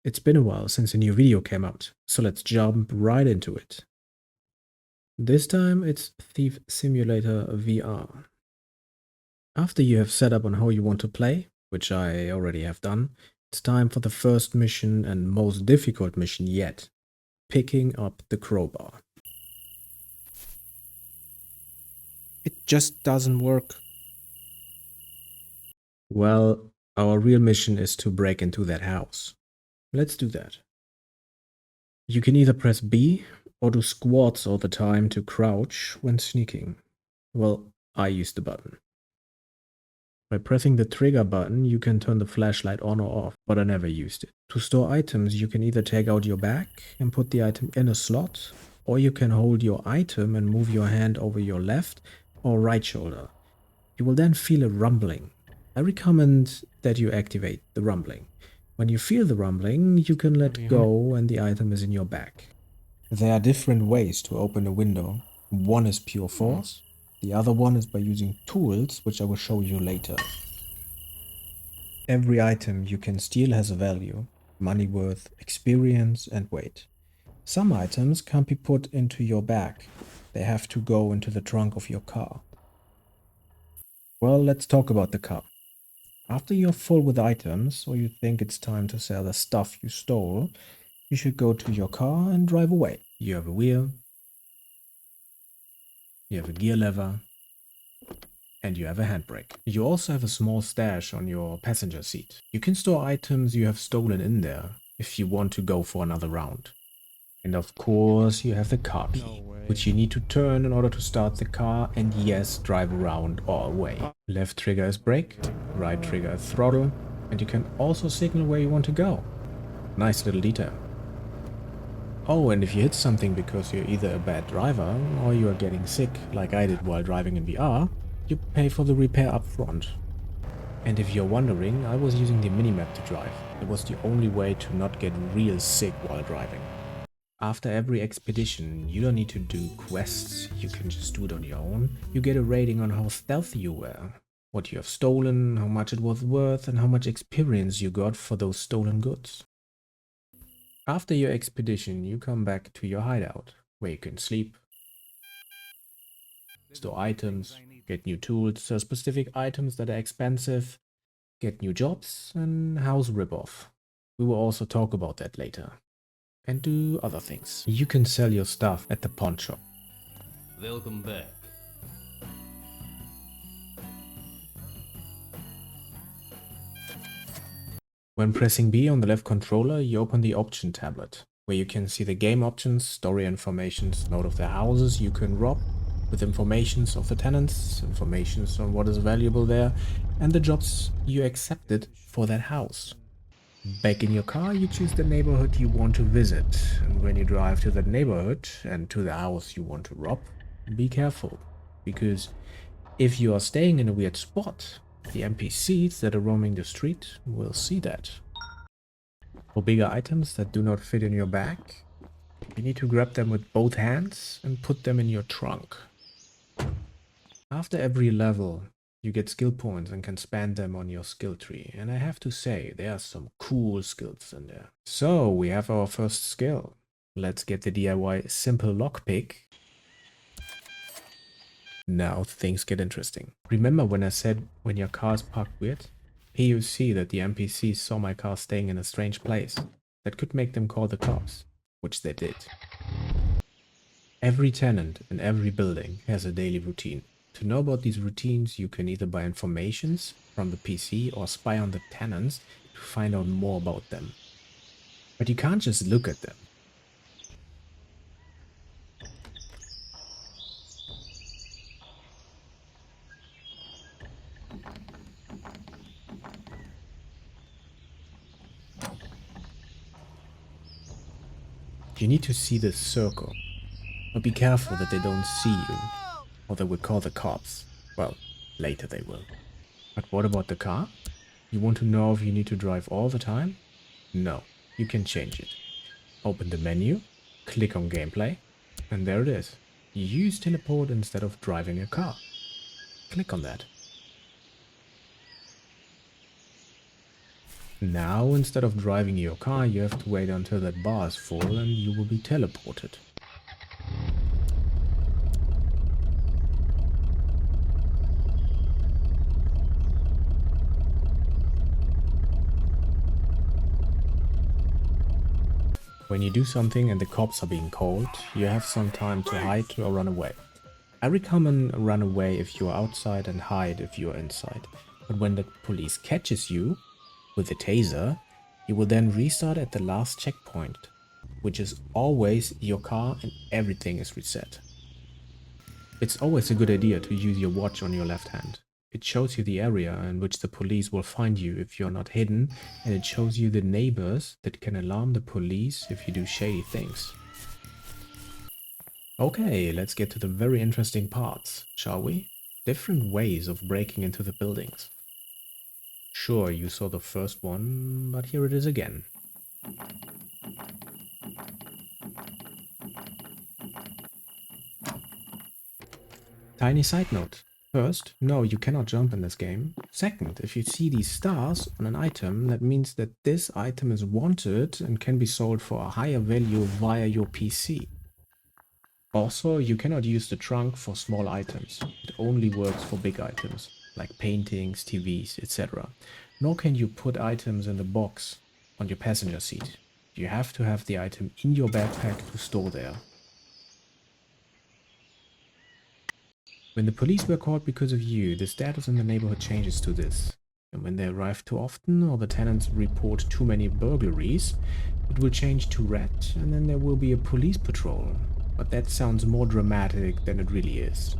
It's been a while since a new video came out, so let's jump right into it. This time it's Thief Simulator VR. After you have set up on how you want to play, which I already have done, it's time for the first mission and most difficult mission yet, picking up the crowbar. It just doesn't work. Well, our real mission is to break into that house. Let's do that. You can either press B or do squats all the time to crouch when sneaking. Well, I use the button. By pressing the trigger button, you can turn the flashlight on or off, but I never used it. To store items, you can either take out your bag and put the item in a slot, or you can hold your item and move your hand over your left or right shoulder. You will then feel a rumbling. I recommend that you activate the rumbling. When you feel the rumbling, you can let go and the item is in your bag. There are different ways to open a window. One is pure force, the other one is by using tools, which I will show you later. Every item you can steal has a value: money worth, experience, and weight. Some items can't be put into your bag. They have to go into the trunk of your car. Well, let's talk about the car. After you're full with items, or you think it's time to sell the stuff you stole, you should go to your car and drive away. You have a wheel, you have a gear lever, and you have a handbrake. You also have a small stash on your passenger seat. You can store items you have stolen in there if you want to go for another round. And of course you have the car key, which you need to turn in order to start the car and yes, drive around or away. Left trigger is brake, right trigger is throttle, and you can also signal where you want to go. Nice little detail. Oh, and if you hit something because you're either a bad driver or you are getting sick, like I did while driving in VR, you pay for the repair up front. And if you're wondering, I was using the minimap to drive. It was the only way to not get real sick while driving. After every expedition, you don't need to do quests, you can just do it on your own. You get a rating on how stealthy you were, what you have stolen, how much it was worth, and how much experience you got for those stolen goods. After your expedition, you come back to your hideout, where you can sleep, store items, get new tools, sell specific items that are expensive, get new jobs, and house ripoff. We will also talk about that later. And do other things. You can sell your stuff at the pawn shop. Welcome back. When pressing B on the left controller, you open the option tablet, where you can see the game options, story informations, note of the houses you can rob, with informations of the tenants, informations on what is valuable there, and the jobs you accepted for that house. Back in your car, you choose the neighborhood you want to visit, and when you drive to that neighborhood and to the house you want to rob, be careful, because if you are staying in a weird spot, the NPCs that are roaming the street will see that. For bigger items that do not fit in your bag, you need to grab them with both hands and put them in your trunk. After every level, you get skill points and can spend them on your skill tree, and I have to say, there are some cool skills in there. So, we have our first skill. Let's get the DIY simple lockpick. Now things get interesting. Remember when I said when your car is parked weird? Here you see that the NPCs saw my car staying in a strange place. That could make them call the cops, which they did. Every tenant in every building has a daily routine. To know about these routines, you can either buy informations from the PC or spy on the tenants to find out more about them. But you can't just look at them. You need to see this circle, but be careful that they don't see you, or they will call the cops. Well, later they will. But what about the car? You want to know if you need to drive all the time? No, you can change it. Open the menu, click on gameplay, and there it is. You use teleport instead of driving a car. Click on that. Now, instead of driving your car, you have to wait until that bar is full and you will be teleported. When you do something and the cops are being called, you have some time to hide or run away. I recommend run away if you are outside and hide if you are inside. But when the police catches you with a taser, you will then restart at the last checkpoint, which is always your car and everything is reset. It's always a good idea to use your watch on your left hand. It shows you the area in which the police will find you if you're not hidden, and it shows you the neighbors that can alarm the police if you do shady things. Okay, let's get to the very interesting parts, shall we? Different ways of breaking into the buildings. Sure, you saw the first one, but here it is again. Tiny side note. First, no, you cannot jump in this game. Second, if you see these stars on an item, that means that this item is wanted and can be sold for a higher value via your PC. Also, you cannot use the trunk for small items. It only works for big items, like paintings, TVs, etc. Nor can you put items in the box on your passenger seat. You have to have the item in your backpack to store there. When the police were caught because of you, the status in the neighborhood changes to this. And when they arrive too often or the tenants report too many burglaries, it will change to red and then there will be a police patrol. But that sounds more dramatic than it really is.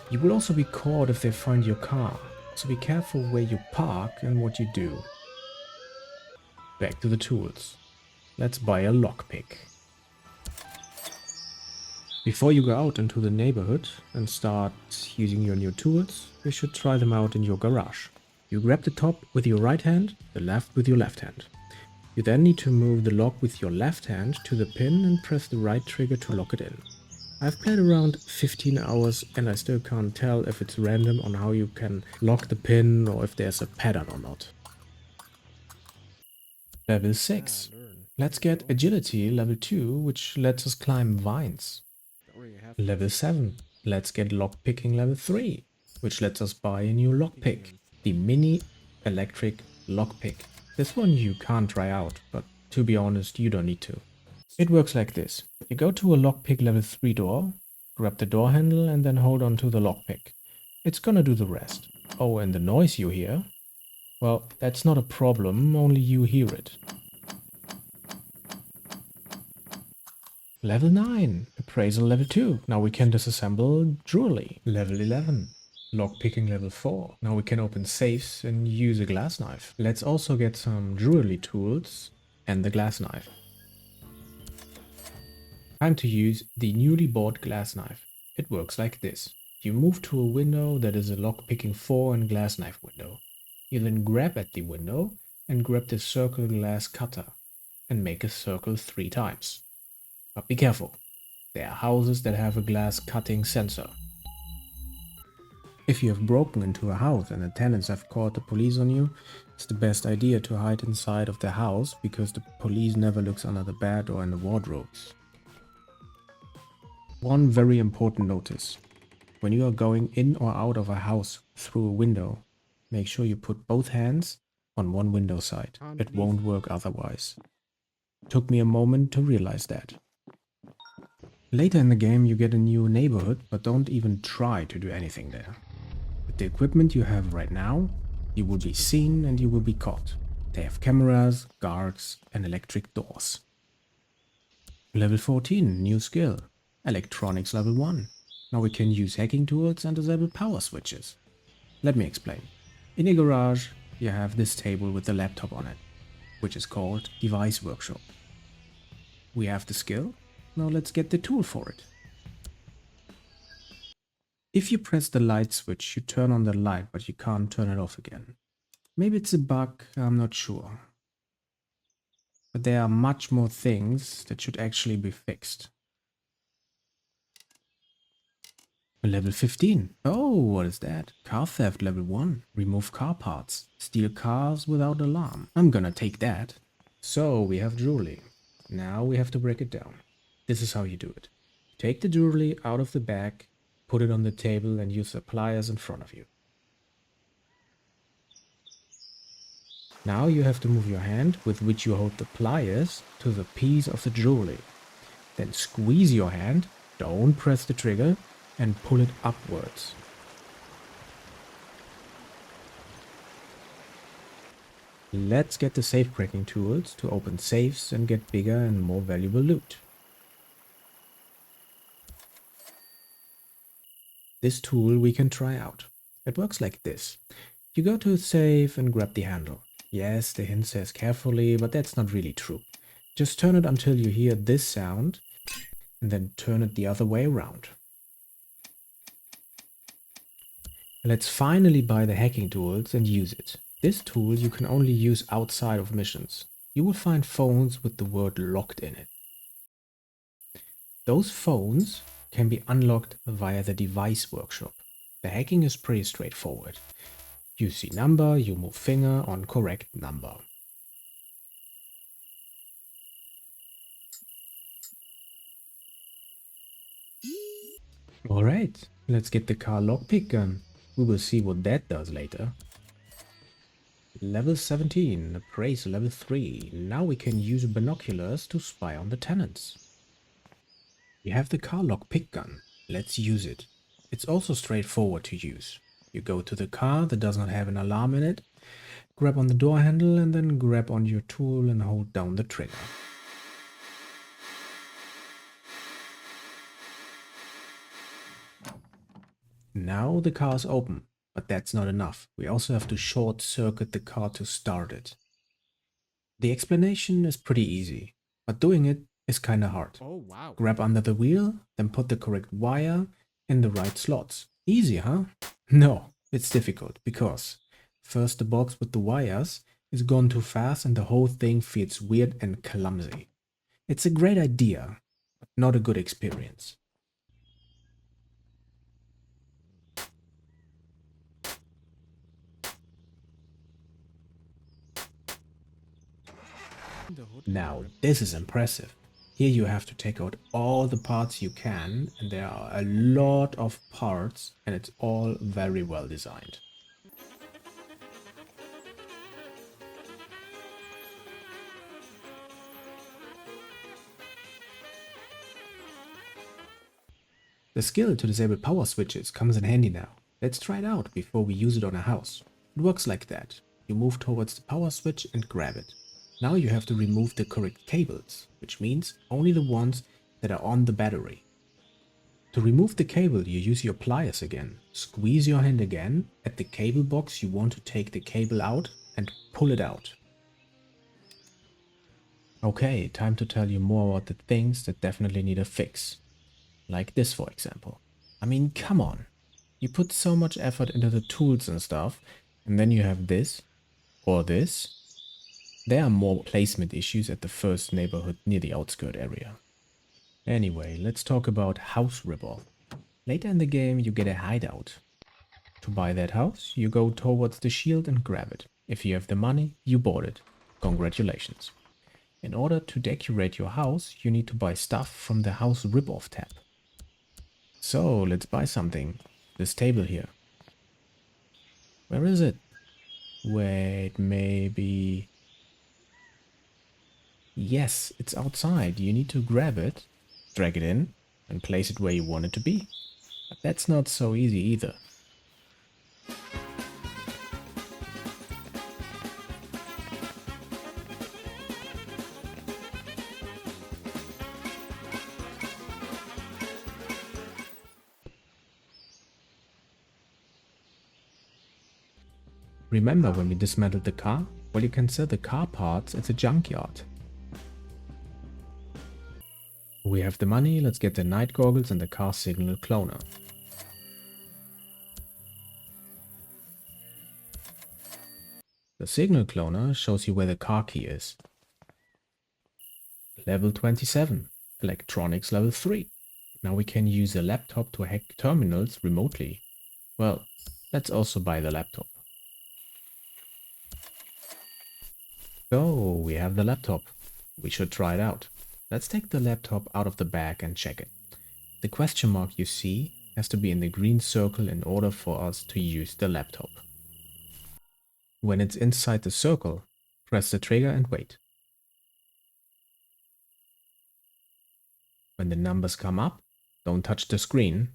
You will also be caught if they find your car, so be careful where you park and what you do. Back to the tools. Let's buy a lockpick. Before you go out into the neighborhood and start using your new tools, you should try them out in your garage. You grab the top with your right hand, the left with your left hand. You then need to move the lock with your left hand to the pin and press the right trigger to lock it in. I've played around 15 hours and I still can't tell if it's random on how you can lock the pin or if there's a pattern or not. Level 6. Let's get agility level 2, which lets us climb vines. Level 7. Let's get lockpicking level 3, which lets us buy a new lockpick. The mini electric lockpick. This one you can't try out, but to be honest, you don't need to. It works like this. You go to a lockpick level 3 door, grab the door handle and then hold on to the lockpick. It's gonna do the rest. Oh, and the noise you hear? Well, that's not a problem, only you hear it. Level 9. Appraisal level 2. Now we can disassemble jewelry. Level 11. Lockpicking level 4. Now we can open safes and use a glass knife. Let's also get some jewelry tools and the glass knife. Time to use the newly bought glass knife. It works like this. You move to a window that is a lockpicking 4 and glass knife window. You then grab at the window and grab the circle glass cutter and make a circle 3 times. But be careful, there are houses that have a glass cutting sensor. If you have broken into a house and the tenants have called the police on you, it's the best idea to hide inside of the house because the police never looks under the bed or in the wardrobes. One very important notice. When you are going in or out of a house through a window, make sure you put both hands on one window side. It won't work otherwise. Took me a moment to realize that. Later in the game you get a new neighborhood, but don't even try to do anything there. With the equipment you have right now, you will be seen and you will be caught. They have cameras, guards and electric doors. Level 14, new skill. Electronics level 1. Now we can use hacking tools and disable power switches. Let me explain. In a garage you have this table with the laptop on it, which is called Device Workshop. We have the skill. Now let's get the tool for it. If you press the light switch, you turn on the light, but you can't turn it off again. Maybe it's a bug, I'm not sure. But there are much more things that should actually be fixed. Level 15. Oh, what is that? Car theft level 1. Remove car parts. Steal cars without alarm. I'm gonna take that. So we have jewelry. Now we have to break it down. This is how you do it. Take the jewelry out of the bag, put it on the table and use the pliers in front of you. Now you have to move your hand with which you hold the pliers to the piece of the jewelry. Then squeeze your hand, don't press the trigger, and pull it upwards. Let's get the safe cracking tools to open safes and get bigger and more valuable loot. This tool we can try out. It works like this. You go to a safe and grab the handle. Yes, the hint says carefully, but that's not really true. Just turn it until you hear this sound and then turn it the other way around. Let's finally buy the hacking tools and use it. This tool you can only use outside of missions. You will find phones with the word locked in it. Those phones can be unlocked via the device workshop. The hacking is pretty straightforward. You see number, you move finger on correct number. Alright, let's get the car lockpick gun. We will see what that does later. Level 17, appraise level 3. Now we can use binoculars to spy on the tenants. We have the car lockpick gun. Let's use it. It's also straightforward to use. You go to the car that does not have an alarm in it, grab on the door handle and then grab on your tool and hold down the trigger. Now the car is open, but that's not enough. We also have to short circuit the car to start it. The explanation is pretty easy, but doing it is kinda hard. Oh, wow. Grab under the wheel, then put the correct wire in the right slots. Easy, huh? No, it's difficult because first the box with the wires is gone too fast and the whole thing feels weird and clumsy. It's a great idea, but not a good experience. Now, this is impressive. Here you have to take out all the parts you can, and there are a lot of parts, and it's all very well designed. The skill to disable power switches comes in handy now. Let's try it out before we use it on a house. It works like that. You move towards the power switch and grab it. Now you have to remove the correct cables, which means only the ones that are on the battery. To remove the cable, you use your pliers again. Squeeze your hand again at the cable box you want to take the cable out and pull it out. Okay, time to tell you more about the things that definitely need a fix. Like this, for example. I mean, come on. You put so much effort into the tools and stuff, and then you have this or this. There are more placement issues at the first neighborhood near the outskirt area. Anyway, let's talk about house ripoff. Later in the game you get a hideout. To buy that house, you go towards the shield and grab it. If you have the money, you bought it. Congratulations. In order to decorate your house, you need to buy stuff from the house ripoff tab. So, let's buy something. This table here. Where is it? Wait, maybe... Yes, it's outside. You need to grab it, drag it in, and place it where you want it to be. But that's not so easy either. Remember when we dismantled the car? Well, you can sell the car parts at the junkyard. We have the money, let's get the night goggles and the car signal cloner. The signal cloner shows you where the car key is. Level 27, electronics level 3. Now we can use a laptop to hack terminals remotely. Well, let's also buy the laptop. So, we have the laptop. We should try it out. Let's take the laptop out of the bag and check it. The question mark you see has to be in the green circle in order for us to use the laptop. When it's inside the circle, press the trigger and wait. When the numbers come up, don't touch the screen.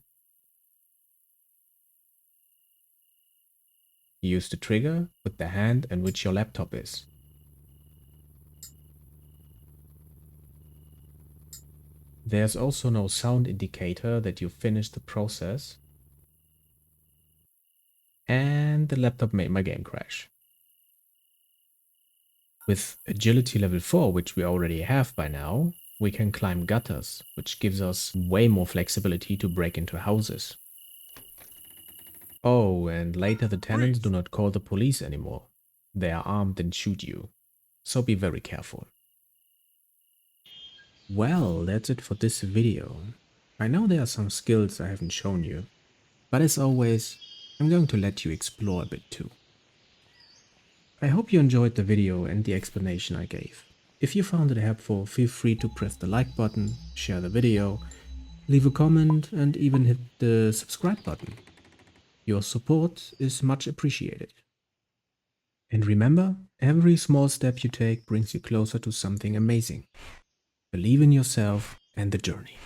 Use the trigger with the hand in which your laptop is. There's also no sound indicator that you finished the process. And the laptop made my game crash. With agility level 4, which we already have by now, we can climb gutters, which gives us way more flexibility to break into houses. Oh, and later the tenants do not call the police anymore. They are armed and shoot you. So be very careful. Well, that's it for this video. I know there are some skills I haven't shown you, but as always, I'm going to let you explore a bit too. I hope you enjoyed the video and the explanation I gave. If you found it helpful, feel free to press the like button, share the video, leave a comment and even hit the subscribe button. Your support is much appreciated. And remember, every small step you take brings you closer to something amazing. Believe in yourself and the journey.